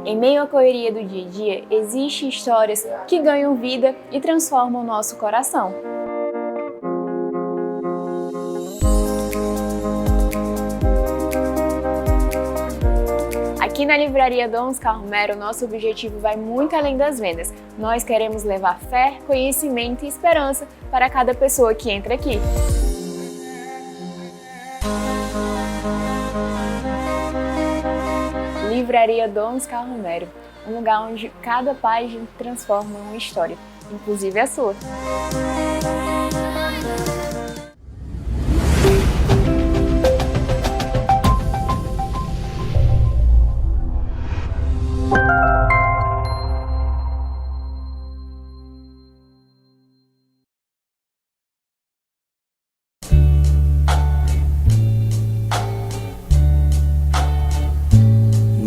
Em meio à correria do dia a dia, existem histórias que ganham vida e transformam o nosso coração. Aqui na Livraria Dom Oscar Romero, nosso objetivo vai muito além das vendas. Nós queremos levar fé, conhecimento e esperança para cada pessoa que entra aqui. Livraria Dom Oscar Romero, um lugar onde cada página transforma uma história, inclusive a sua.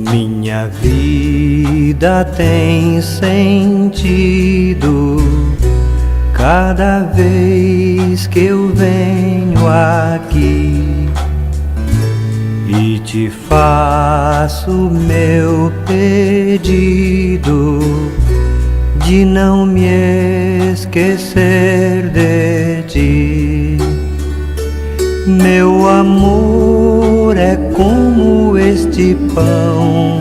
Minha vida tem sentido cada vez que eu venho aqui e te faço meu pedido de não me esquecer de ti. Meu amor é como este pão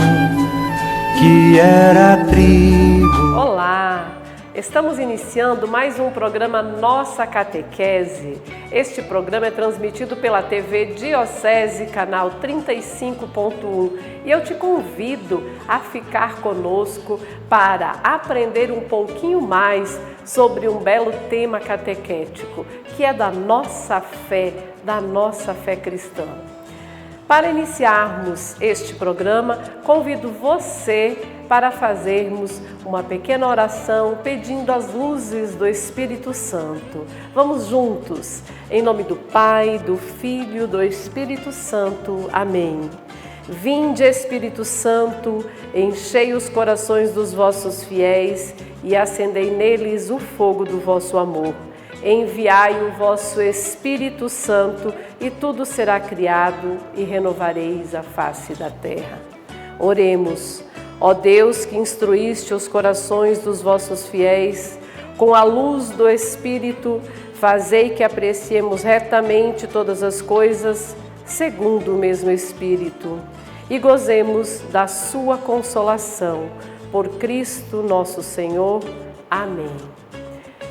que era trigo. Olá! Estamos iniciando mais um programa Nossa Catequese. Este programa é transmitido pela TV Diocese, canal 35.1, e eu te convido a ficar conosco para aprender um pouquinho mais sobre um belo tema catequético, que é da nossa fé cristã. Para iniciarmos este programa, convido você para fazermos uma pequena oração pedindo as luzes do Espírito Santo. Vamos juntos, em nome do Pai, do Filho e do Espírito Santo. Amém. Vinde, Espírito Santo, enchei os corações dos vossos fiéis e acendei neles o fogo do vosso amor. Enviai o vosso Espírito Santo e tudo será criado e renovareis a face da terra. Oremos. Ó Deus, que instruíste os corações dos vossos fiéis, com a luz do Espírito, fazei que apreciemos retamente todas as coisas, segundo o mesmo Espírito, e gozemos da sua consolação. Por Cristo nosso Senhor. Amém.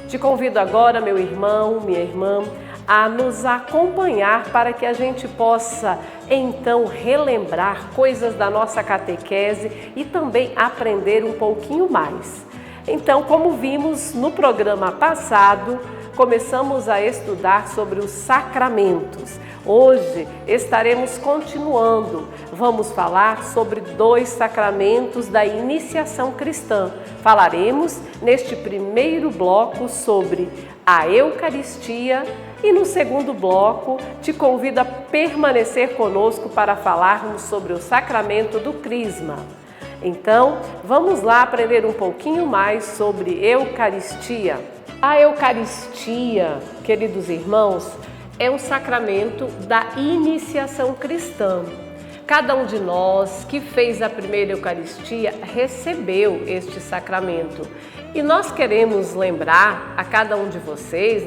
Te convido agora, meu irmão, minha irmã, a nos acompanhar para que a gente possa, então, relembrar coisas da nossa catequese e também aprender um pouquinho mais. Então, como vimos no programa passado, começamos a estudar sobre os sacramentos. Hoje estaremos continuando. Vamos falar sobre 2 sacramentos da iniciação cristã. Falaremos neste primeiro bloco sobre a Eucaristia e no segundo bloco te convido a permanecer conosco para falarmos sobre o sacramento do Crisma. Então, vamos lá aprender um pouquinho mais sobre Eucaristia. A Eucaristia, queridos irmãos, é um sacramento da iniciação cristã. Cada um de nós que fez a primeira Eucaristia recebeu este sacramento. E nós queremos lembrar a cada um de vocês,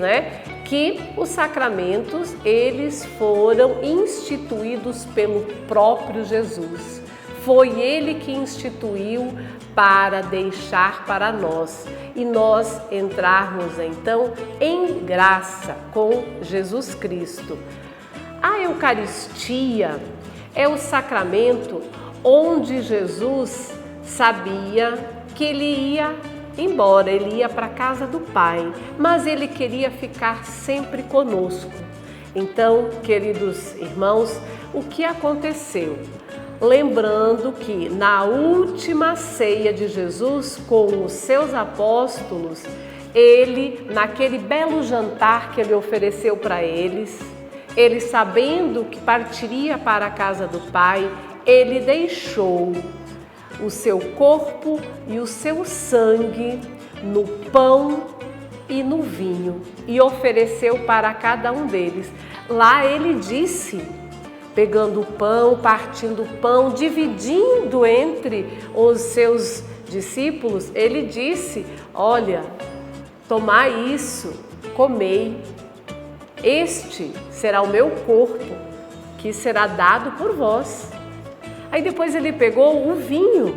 que os sacramentos, eles foram instituídos pelo próprio Jesus. Foi Ele que instituiu para deixar para nós e nós entrarmos então em graça com Jesus Cristo. A Eucaristia é o sacramento onde Jesus sabia que ele ia embora, ele ia para a casa do Pai, mas ele queria ficar sempre conosco. Então, queridos irmãos, o que aconteceu? Lembrando que na última ceia de Jesus com os seus apóstolos, ele, naquele belo jantar que ele ofereceu para eles, ele sabendo que partiria para a casa do Pai, ele deixou o seu corpo e o seu sangue no pão e no vinho e ofereceu para cada um deles. Lá ele disse: pegando o pão, partindo o pão, dividindo entre os seus discípulos, ele disse: olha, tomai isso, comei, este será o meu corpo, que será dado por vós. Aí depois ele pegou o vinho,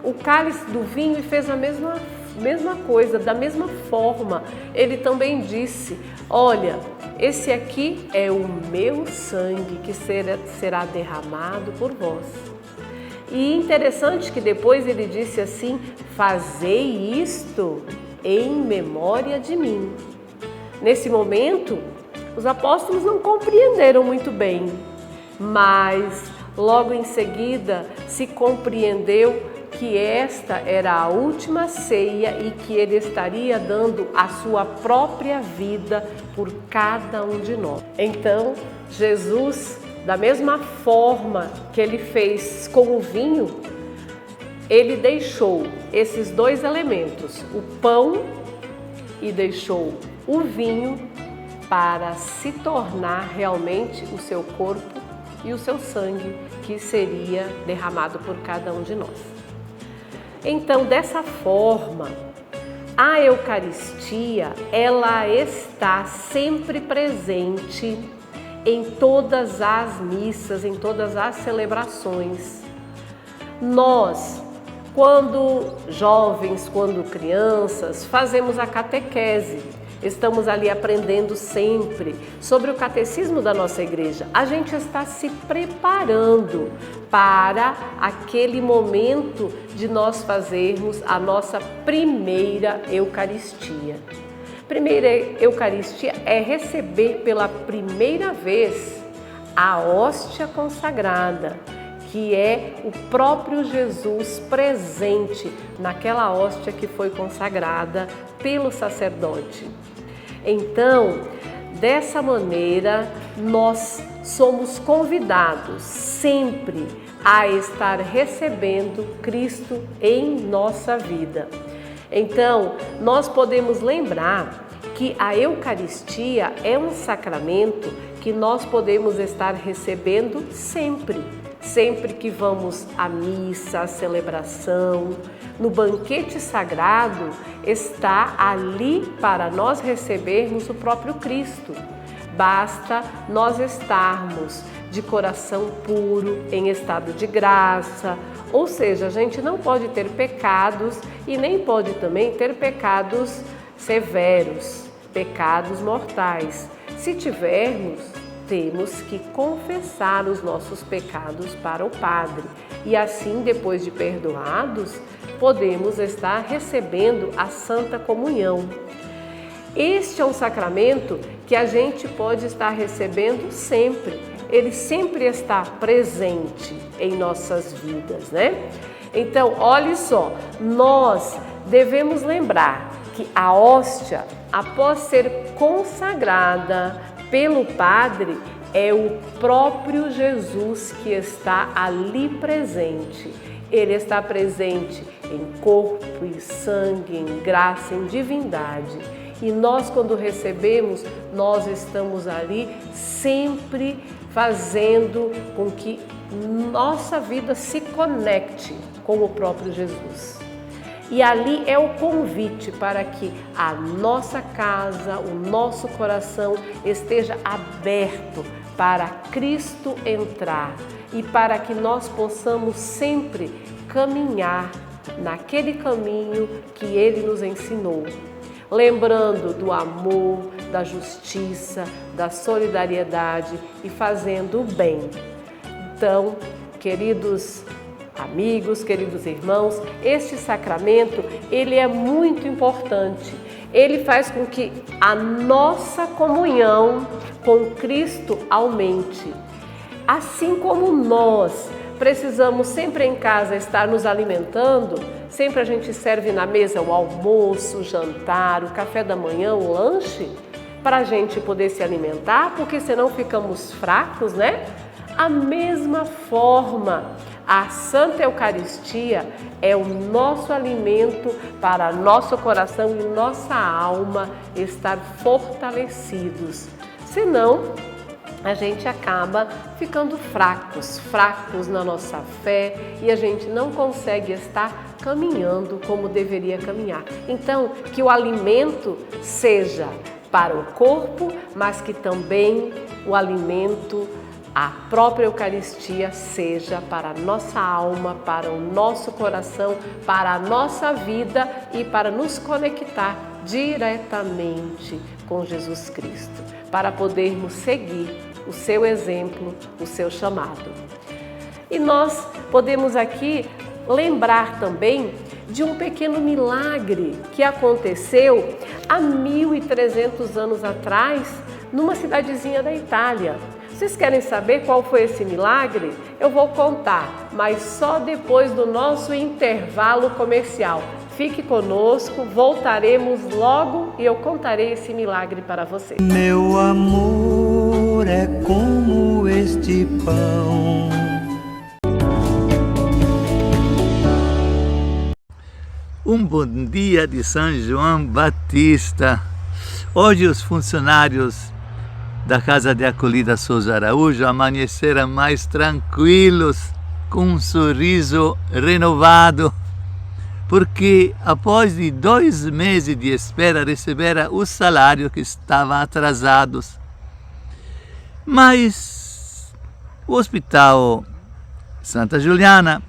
o cálice do vinho, e fez a mesma coisa, da mesma forma. Ele também disse: olha, esse aqui é o meu sangue que será derramado por vós. E interessante que depois ele disse assim: fazei isto em memória de mim. Nesse momento, os apóstolos não compreenderam muito bem, mas logo em seguida se compreendeu que esta era a última ceia e que ele estaria dando a sua própria vida por cada um de nós. Então, Jesus, da mesma forma que ele fez com o vinho, ele deixou esses dois elementos, o pão e deixou o vinho, para se tornar realmente o seu corpo e o seu sangue, que seria derramado por cada um de nós. Então, dessa forma, a Eucaristia, ela está sempre presente em todas as missas, em todas as celebrações. Nós, quando jovens, quando crianças, fazemos a catequese. Estamos ali aprendendo sempre sobre o catecismo da nossa igreja. A gente está se preparando para aquele momento de nós fazermos a nossa primeira Eucaristia. Primeira Eucaristia é receber pela primeira vez a hóstia consagrada, que é o próprio Jesus presente naquela hóstia que foi consagrada pelo sacerdote. Então, dessa maneira, nós somos convidados sempre a estar recebendo Cristo em nossa vida. Então, nós podemos lembrar que a Eucaristia é um sacramento que nós podemos estar recebendo sempre. Sempre que vamos à missa, à celebração, no banquete sagrado, está ali para nós recebermos o próprio Cristo. Basta nós estarmos de coração puro, em estado de graça, ou seja, a gente não pode ter pecados e nem pode também ter pecados severos, pecados mortais. Se tivermos, temos que confessar os nossos pecados para o Padre e assim, depois de perdoados, podemos estar recebendo a Santa Comunhão. Este é um sacramento que a gente pode estar recebendo sempre. Ele sempre está presente em nossas vidas, né? Então, olhe só, nós devemos lembrar que a hóstia, após ser consagrada pelo Padre, é o próprio Jesus que está ali presente. Ele está presente em corpo e sangue, em graça, em divindade. E nós, quando recebemos, nós estamos ali sempre fazendo com que nossa vida se conecte com o próprio Jesus. E ali é o convite para que a nossa casa, o nosso coração esteja aberto para Cristo entrar e para que nós possamos sempre caminhar naquele caminho que Ele nos ensinou. Lembrando do amor, da justiça, da solidariedade e fazendo o bem. Então, queridos amigos, queridos irmãos, este sacramento, ele é muito importante. Ele faz com que a nossa comunhão com Cristo aumente. Assim como nós precisamos sempre em casa estar nos alimentando, sempre a gente serve na mesa o almoço, o jantar, o café da manhã, o lanche, para a gente poder se alimentar, porque senão ficamos fracos, né? A mesma forma, a Santa Eucaristia é o nosso alimento para nosso coração e nossa alma estar fortalecidos. Senão, a gente acaba ficando fracos na nossa fé e a gente não consegue estar caminhando como deveria caminhar. Então, que o alimento seja para o corpo, mas que também o alimento, a própria Eucaristia, seja para a nossa alma, para o nosso coração, para a nossa vida e para nos conectar diretamente com Jesus Cristo, para podermos seguir o seu exemplo, o seu chamado. E nós podemos aqui lembrar também de um pequeno milagre que aconteceu há 1300 anos atrás, numa cidadezinha da Itália. Vocês querem saber qual foi esse milagre? Eu vou contar, mas só depois do nosso intervalo comercial. Fique conosco, voltaremos logo e eu contarei esse milagre para vocês. Meu amor é como este pão. Um bom dia de São João Batista. Hoje os funcionários da Casa de Acolhida Souza Araújo amanheceram mais tranquilos, com um sorriso renovado, porque após de 2 meses de espera receberam o salário que estavam atrasados. Mas o Hospital Santa Juliana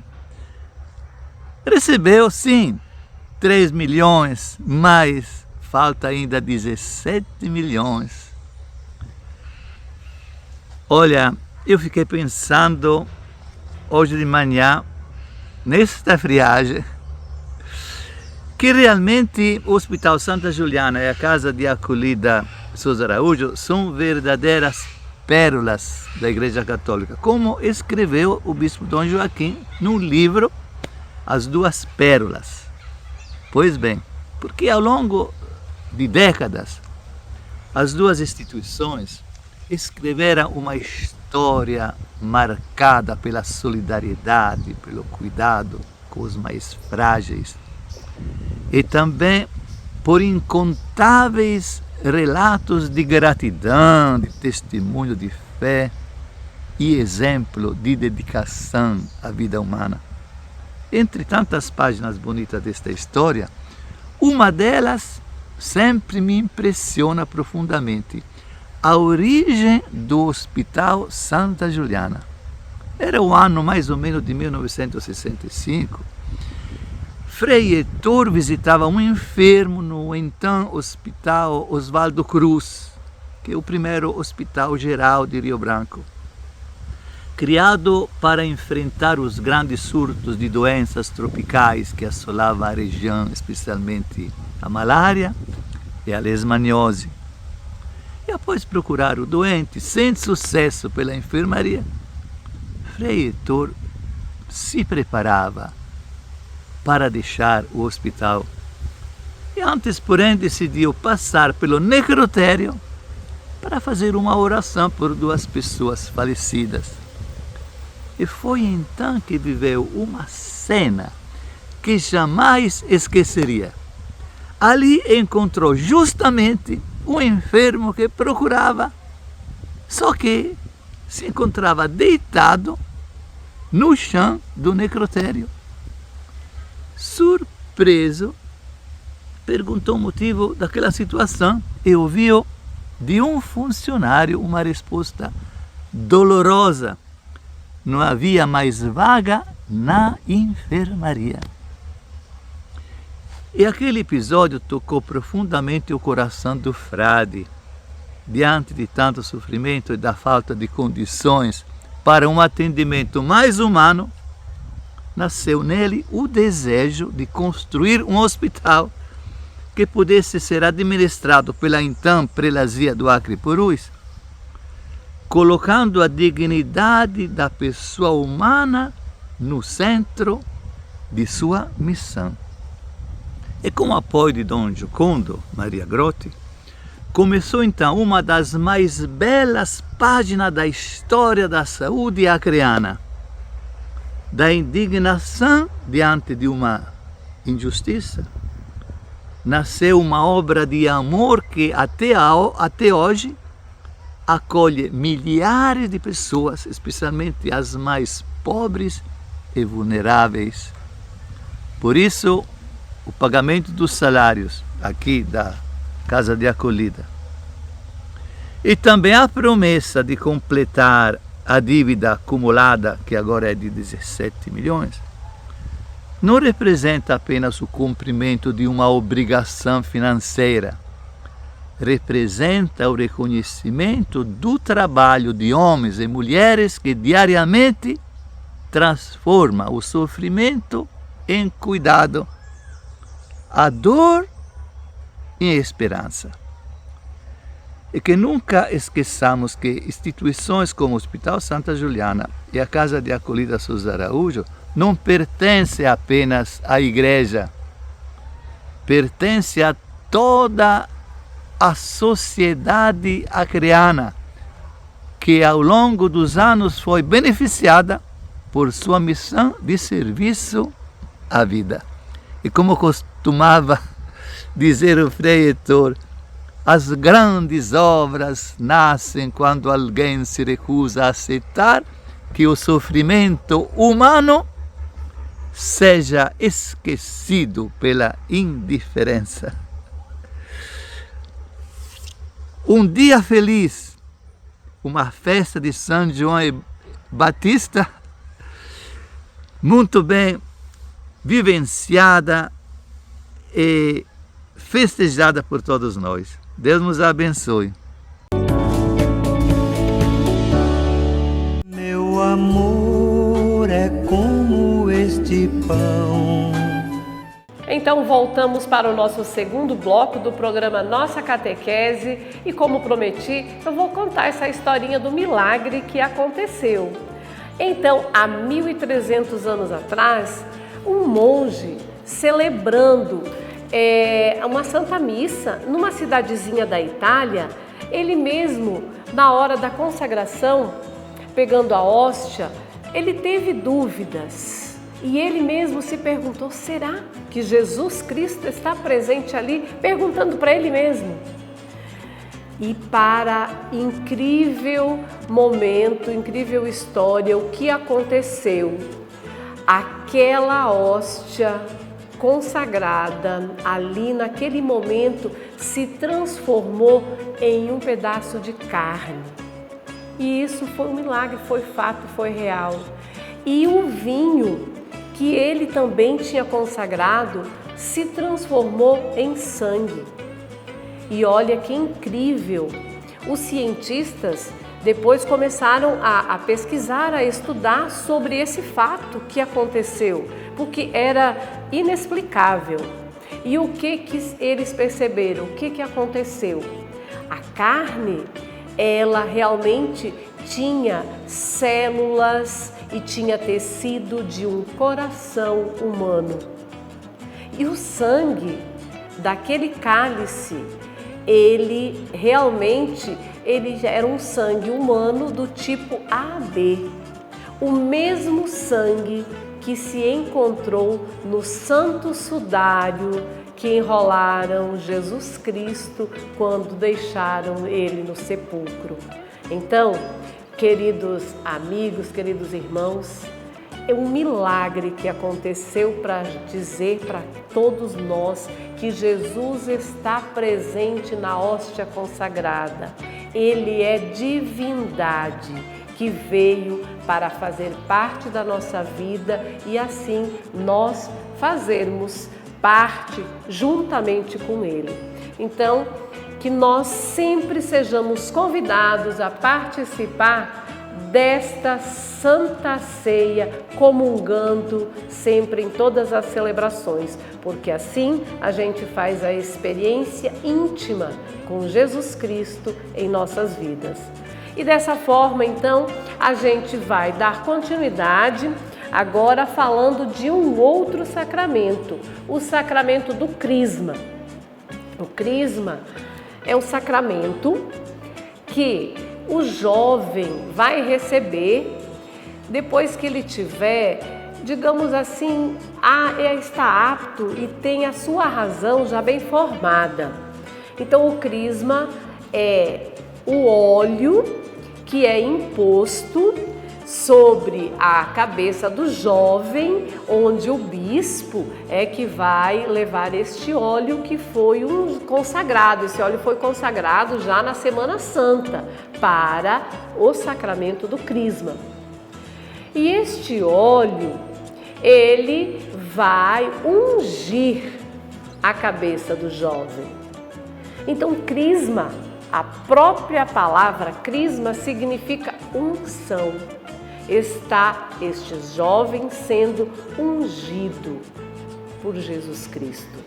recebeu sim 3 milhões, mas falta ainda 17 milhões. Olha, eu fiquei pensando hoje de manhã, nesta friagem, que realmente o Hospital Santa Juliana e a Casa de Acolhida Souza Araújo são verdadeiras pérolas da Igreja Católica, como escreveu o Bispo Dom Joaquim no livro As Duas Pérolas. Pois bem, porque ao longo de décadas, as duas instituições escreveram uma história marcada pela solidariedade, pelo cuidado com os mais frágeis e também por incontáveis relatos de gratidão, de testemunho de fé e exemplo de dedicação à vida humana. Entre tantas páginas bonitas desta história, uma delas sempre me impressiona profundamente: a origem do Hospital Santa Juliana. Era o ano mais ou menos de 1965. Frei Heitor visitava um enfermo no então Hospital Oswaldo Cruz, que é o primeiro hospital geral de Rio Branco, criado para enfrentar os grandes surtos de doenças tropicais que assolavam a região, especialmente a malária e a leishmaniose. E após procurar o doente sem sucesso pela enfermaria, Frei Heitor se preparava para deixar o hospital. E antes, porém, decidiu passar pelo necrotério para fazer uma oração por 2 pessoas falecidas. E foi então que viveu uma cena que jamais esqueceria. Ali encontrou justamente um enfermo que procurava, só que se encontrava deitado no chão do necrotério. Surpreso, perguntou o motivo daquela situação e ouviu de um funcionário uma resposta dolorosa: não havia mais vaga na enfermaria. E aquele episódio tocou profundamente o coração do frade. Diante de tanto sofrimento e da falta de condições para um atendimento mais humano, nasceu nele o desejo de construir um hospital que pudesse ser administrado pela então prelazia do Acre e Purus, colocando a dignidade da pessoa humana no centro de sua missão. E com o apoio de Dom Giocondo Maria Grotti, começou então uma das mais belas páginas da história da saúde acreana, da indignação diante de uma injustiça. Nasceu uma obra de amor que até hoje acolhe milhares de pessoas, especialmente as mais pobres e vulneráveis. Por isso, o pagamento dos salários aqui da Casa de Acolhida e também a promessa de completar a dívida acumulada, que agora é de 17 milhões, não representa apenas o cumprimento de uma obrigação financeira, representa o reconhecimento do trabalho de homens e mulheres que diariamente transforma o sofrimento em cuidado, a dor em esperança. E que nunca esqueçamos que instituições como o Hospital Santa Juliana e a Casa de Acolhida Souza Araújo não pertencem apenas à igreja, pertence a toda a sociedade acreana, que ao longo dos anos foi beneficiada por sua missão de serviço à vida. E como costumava dizer o Frei Heitor, as grandes obras nascem quando alguém se recusa a aceitar que o sofrimento humano seja esquecido pela indiferença. Um dia feliz, uma festa de São João Batista, muito bem vivenciada e festejada por todos nós. Deus nos abençoe. Meu amor é como este pão. Então voltamos para o nosso segundo bloco do programa Nossa Catequese e, como prometi, eu vou contar essa historinha do milagre que aconteceu. Então, há 1300 anos atrás, um monge celebrando uma Santa Missa numa cidadezinha da Itália, ele mesmo, na hora da consagração, pegando a hóstia, ele teve dúvidas e ele mesmo se perguntou: será que Jesus Cristo está presente ali? Perguntando para ele mesmo. E para incrível momento, incrível história, o que aconteceu? Aquela hóstia consagrada ali naquele momento se transformou em um pedaço de carne. E isso foi um milagre, foi fato, foi real. E o vinho que ele também tinha consagrado se transformou em sangue. E olha que incrível! Os cientistas depois começaram a pesquisar, a estudar sobre esse fato que aconteceu, porque era inexplicável. E o que eles perceberam? O que aconteceu? A carne, ela realmente tinha células e tinha tecido de um coração humano. E o sangue daquele cálice, ele era um sangue humano do tipo AB, o mesmo sangue que se encontrou no santo sudário que enrolaram Jesus Cristo quando deixaram ele no sepulcro. Então, queridos amigos, queridos irmãos, é um milagre que aconteceu para dizer para todos nós que Jesus está presente na hóstia consagrada. Ele é divindade que veio para fazer parte da nossa vida e assim nós fazermos parte juntamente com Ele. Então, que nós sempre sejamos convidados a participar desta Santa Ceia, comungando sempre em todas as celebrações, porque assim a gente faz a experiência íntima com Jesus Cristo em nossas vidas. E dessa forma, então, a gente vai dar continuidade agora falando de um outro sacramento, o sacramento do Crisma. O Crisma é um sacramento que o jovem vai receber depois que ele tiver, digamos assim, está apto e tem a sua razão já bem formada. Então o Crisma é o óleo que é imposto sobre a cabeça do jovem, onde o bispo é que vai levar este óleo que foi consagrado. Esse óleo foi consagrado já na Semana Santa para o sacramento do crisma. E este óleo, ele vai ungir a cabeça do jovem. Então, crisma, a própria palavra crisma significa unção. Está este jovem sendo ungido por Jesus Cristo.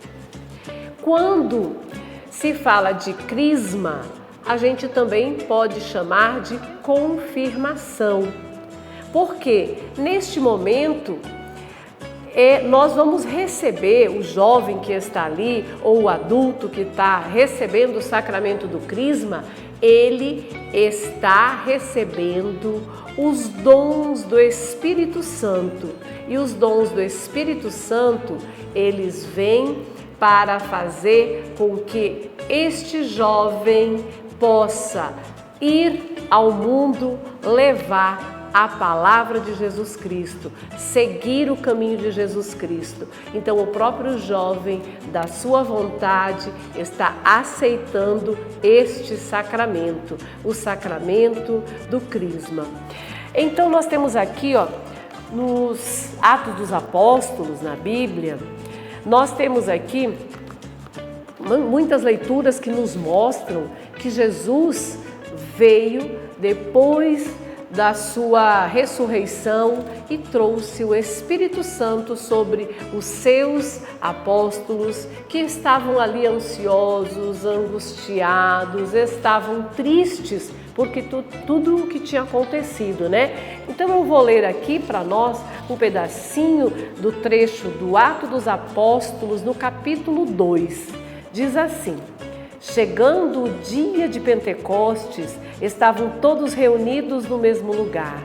Quando se fala de crisma, a gente também pode chamar de confirmação, porque neste momento nós vamos receber, o jovem que está ali ou o adulto que está recebendo o sacramento do crisma, ele está recebendo os dons do Espírito Santo. E os dons do Espírito Santo, eles vêm para fazer com que este jovem possa ir ao mundo levar a palavra de Jesus Cristo, seguir o caminho de Jesus Cristo. Então, o próprio jovem, da sua vontade, está aceitando este sacramento, o sacramento do crisma. Então, nós temos aqui, nos Atos dos Apóstolos, na Bíblia, nós temos aqui muitas leituras que nos mostram que Jesus veio depois da sua ressurreição e trouxe o Espírito Santo sobre os seus apóstolos que estavam ali ansiosos, angustiados, estavam tristes porque tudo o que tinha acontecido, né? Então eu vou ler aqui para nós um pedacinho do trecho do Atos dos Apóstolos no capítulo 2. Diz assim: chegando o dia de Pentecostes, estavam todos reunidos no mesmo lugar.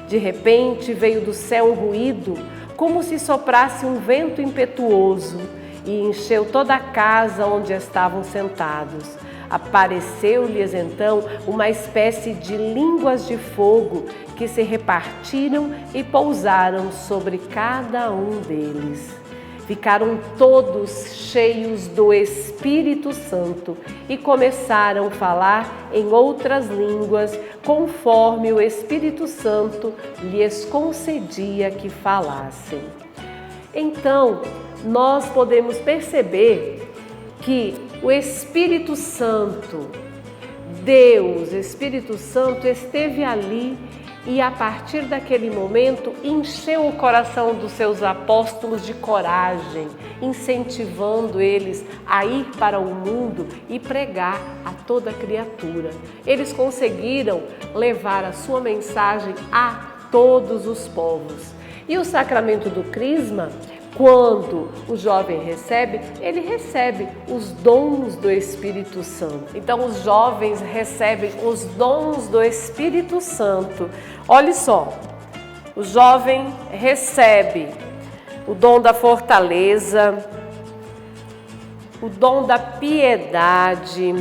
De repente veio do céu um ruído, como se soprasse um vento impetuoso, e encheu toda a casa onde estavam sentados. Apareceu-lhes então uma espécie de línguas de fogo que se repartiram e pousaram sobre cada um deles. Ficaram todos cheios do Espírito Santo e começaram a falar em outras línguas, conforme o Espírito Santo lhes concedia que falassem. Então, nós podemos perceber que o Espírito Santo, Deus, Espírito Santo, esteve ali e a partir daquele momento encheu o coração dos seus apóstolos de coragem, incentivando eles a ir para o mundo e pregar a toda criatura. Eles conseguiram levar a sua mensagem a todos os povos. E o sacramento do crisma, quando o jovem recebe, ele recebe os dons do Espírito Santo. Então, os jovens recebem os dons do Espírito Santo. Olha só, o jovem recebe o dom da fortaleza, o dom da piedade,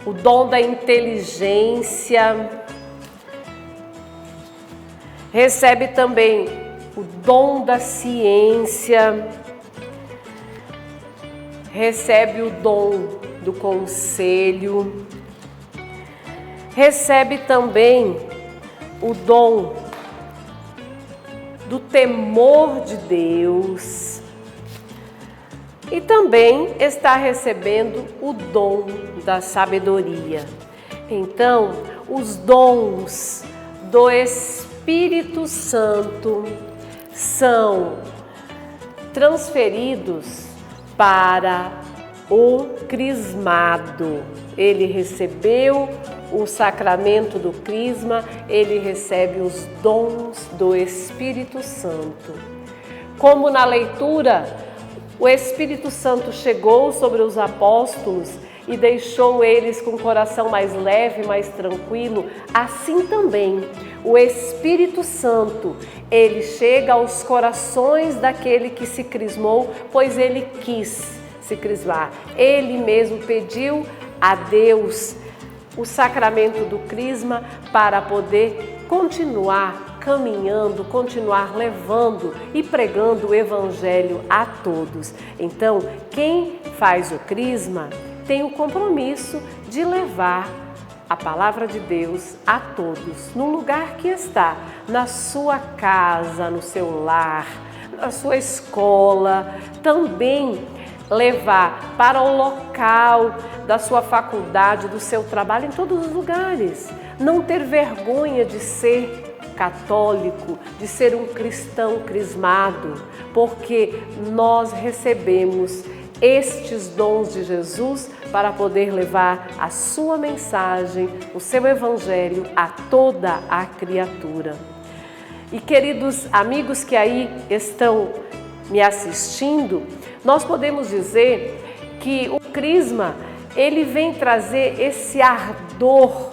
o dom da inteligência, recebe também o dom da ciência, recebe o dom do conselho, recebe também o dom do temor de Deus e também está recebendo o dom da sabedoria. Então, os dons do Espírito Santo são transferidos para o crismado. Ele recebeu o sacramento do crisma, ele recebe os dons do Espírito Santo. Como na leitura, o Espírito Santo chegou sobre os apóstolos e deixou eles com o coração mais leve, mais tranquilo, assim também o Espírito Santo, ele chega aos corações daquele que se crismou, pois ele quis se crismar. Ele mesmo pediu a Deus o sacramento do Crisma para poder continuar caminhando, continuar levando e pregando o Evangelho a todos. Então, quem faz o Crisma tem o compromisso de levar a palavra de Deus a todos, no lugar que está, na sua casa, no seu lar, na sua escola, também levar para o local da sua faculdade, do seu trabalho, em todos os lugares. Não ter vergonha de ser católico, de ser um cristão crismado, porque nós recebemos estes dons de Jesus para poder levar a sua mensagem, o seu evangelho a toda a criatura. E queridos amigos que aí estão me assistindo, nós podemos dizer que o Crisma, ele vem trazer esse ardor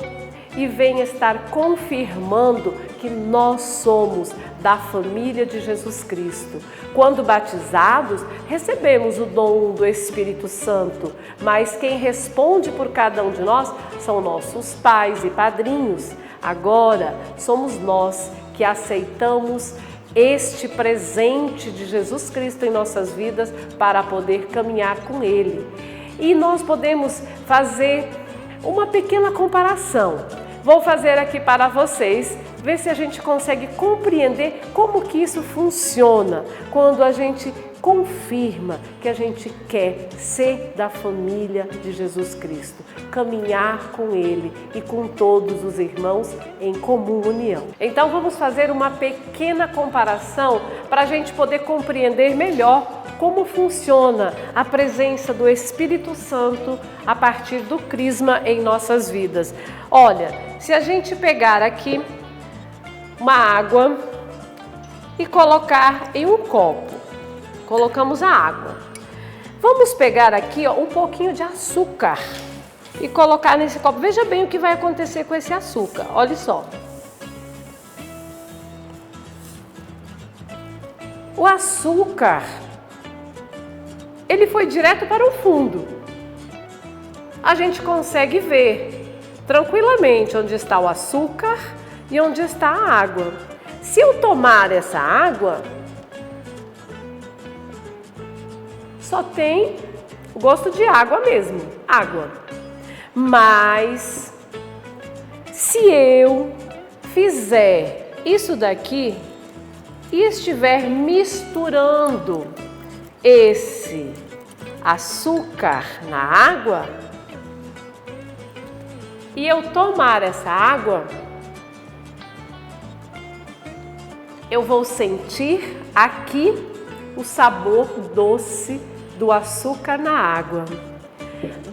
e vem estar confirmando que nós somos da família de Jesus Cristo. Quando batizados, recebemos o dom do Espírito Santo, mas quem responde por cada um de nós são nossos pais e padrinhos. Agora, somos nós que aceitamos este presente de Jesus Cristo em nossas vidas para poder caminhar com Ele. E nós podemos fazer uma pequena comparação. Vou fazer aqui para vocês, ver se a gente consegue compreender como que isso funciona quando a gente confirma que a gente quer ser da família de Jesus Cristo, caminhar com Ele e com todos os irmãos em comum união. Então vamos fazer uma pequena comparação para a gente poder compreender melhor como funciona a presença do Espírito Santo a partir do Crisma em nossas vidas. Olha, se a gente pegar aqui uma água e colocar em um copo, colocamos a água. Vamos pegar aqui um pouquinho de açúcar e colocar nesse copo. Veja bem o que vai acontecer com esse açúcar. Olha só. O açúcar, ele foi direto para o fundo. A gente consegue ver tranquilamente onde está o açúcar e onde está a água. Se eu tomar essa água, só tem o gosto de água mesmo, água. Mas se eu fizer isso daqui e estiver misturando esse açúcar na água e eu tomar essa água, eu vou sentir aqui o sabor doce do açúcar na água.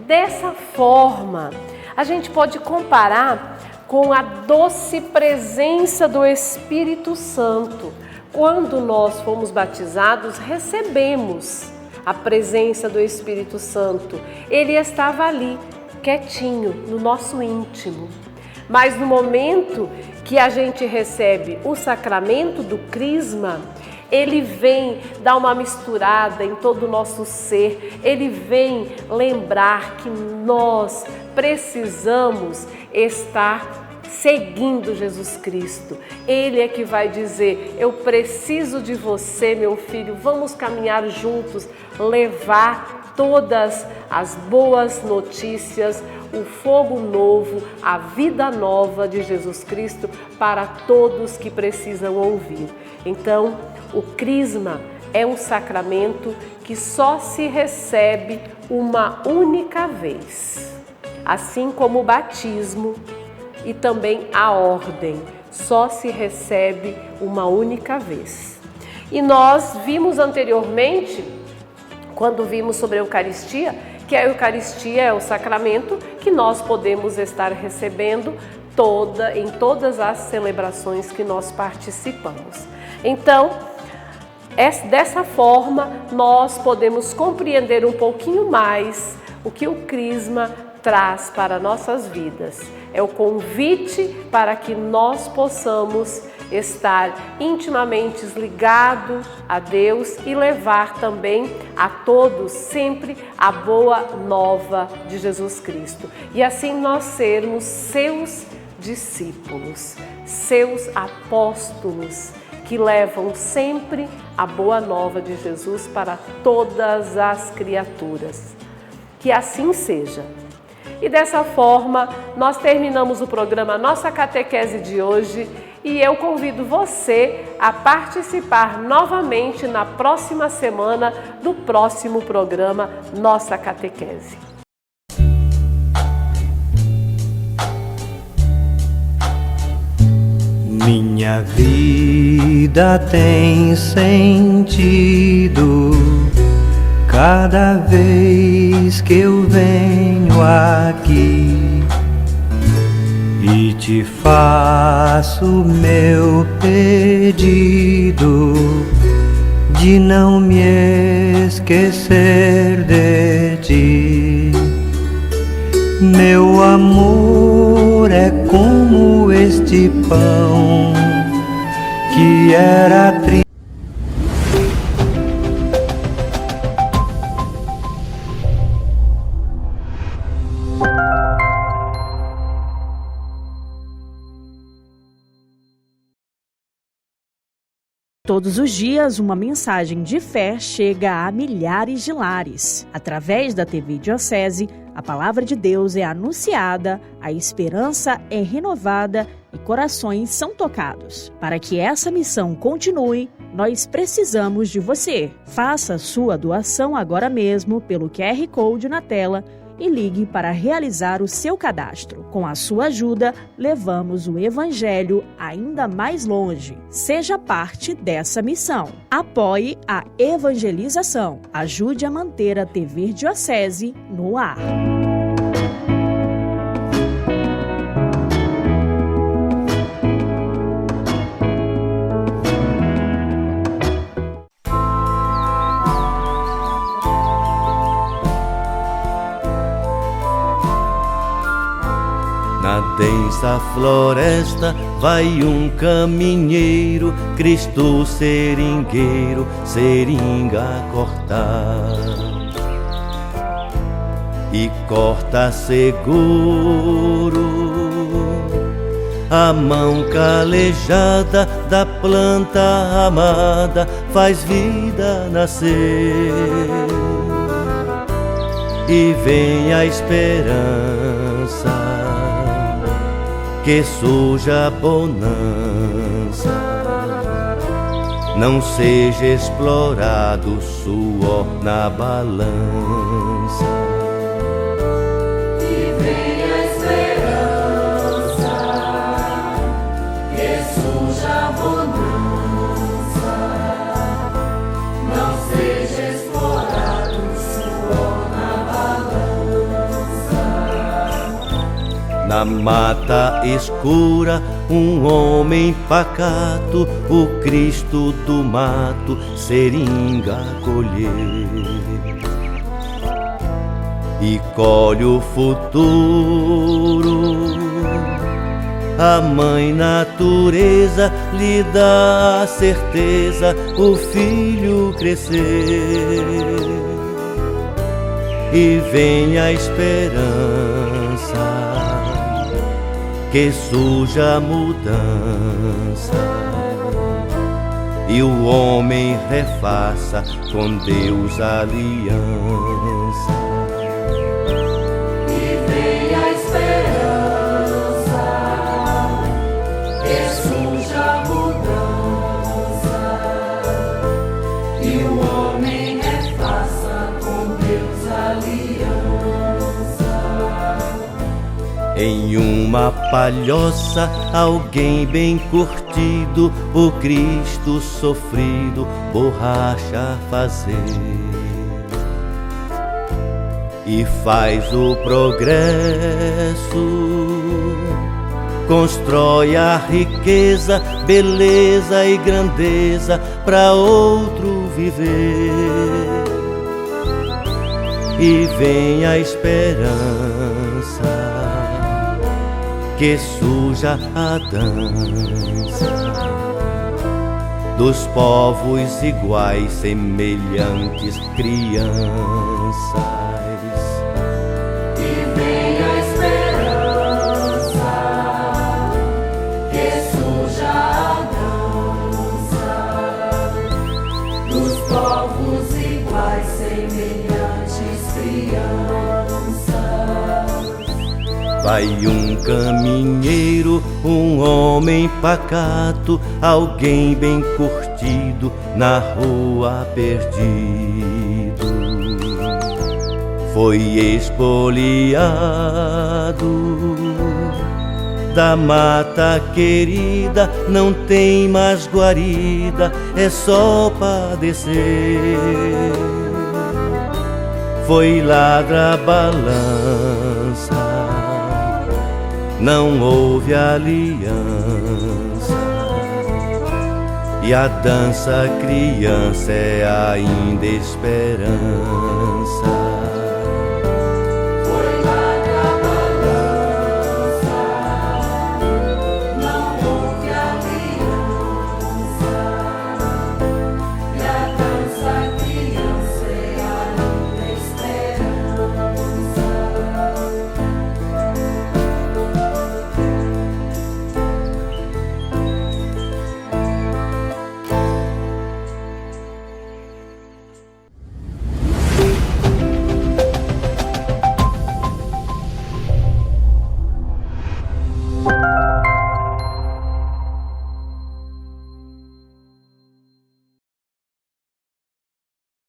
Dessa forma, a gente pode comparar com a doce presença do Espírito Santo. Quando nós fomos batizados, recebemos a presença do Espírito Santo. Ele estava ali, quietinho, no nosso íntimo. Mas no momento que a gente recebe o sacramento do Crisma, ele vem dar uma misturada em todo o nosso ser, ele vem lembrar que nós precisamos estar seguindo Jesus Cristo. Ele é que vai dizer: eu preciso de você, meu filho, vamos caminhar juntos, levar todas as boas notícias, o fogo novo, a vida nova de Jesus Cristo para todos que precisam ouvir. Então, o Crisma é um sacramento que só se recebe uma única vez, assim como o batismo e também a ordem, só se recebe uma única vez. E nós vimos anteriormente, quando vimos sobre a Eucaristia, que a Eucaristia é o sacramento que nós podemos estar recebendo em todas as celebrações que nós participamos. Então, dessa forma, nós podemos compreender um pouquinho mais o que o Crisma traz para nossas vidas. É o convite para que nós possamos estar intimamente ligado a Deus e levar também a todos sempre a boa nova de Jesus Cristo. E assim nós sermos seus discípulos, seus apóstolos, que levam sempre a boa nova de Jesus para todas as criaturas. Que assim seja. E dessa forma, nós terminamos o programa Nossa Catequese de hoje e eu convido você a participar novamente na próxima semana do próximo programa Nossa Catequese. Minha vida tem sentido cada vez que eu venho aqui e te faço meu pedido de não me esquecer de ti. Meu amor é como este pão que era triste. Todos os dias, uma mensagem de fé chega a milhares de lares. Através da TV Diocese, a palavra de Deus é anunciada, a esperança é renovada e corações são tocados. Para que essa missão continue, nós precisamos de você. Faça sua doação agora mesmo pelo QR Code na tela e ligue para realizar o seu cadastro. Com a sua ajuda, levamos o Evangelho ainda mais longe. Seja parte dessa missão. Apoie a evangelização. Ajude a manter a TV Diocese no ar. Na densa floresta vai um caminheiro, Cristo seringueiro, seringa a cortar. E corta seguro a mão calejada da planta amada, faz vida nascer. E vem a esperança que suja a bonança, não seja explorado o suor na balança. E vem a esperança, que suja a bonança, não seja explorado o suor na balança. Na mata escura, um homem pacato, o Cristo do mato, seringa a colher. E colhe o futuro, a mãe natureza lhe dá a certeza, o filho crescer. E vem a esperança, que suja a mudança, e o homem refaça com Deus a aliança. E vem a esperança, que suja a mudança, e o homem refaça com Deus a aliança. Em uma palhoça, alguém bem curtido, o Cristo sofrido, borracha a fazer. E faz o progresso, constrói a riqueza, beleza e grandeza para outro viver. E vem a esperança, que suja a dança dos povos iguais, semelhantes crianças. E vem a esperança que suja a dança dos povos iguais, semelhantes crianças. Vai um caminheiro, um homem pacato, alguém bem curtido, na rua perdido. Foi expoliado da mata querida, não tem mais guarida, é só padecer. Foi ladra balança, não houve aliança, e a dança criança é ainda esperança.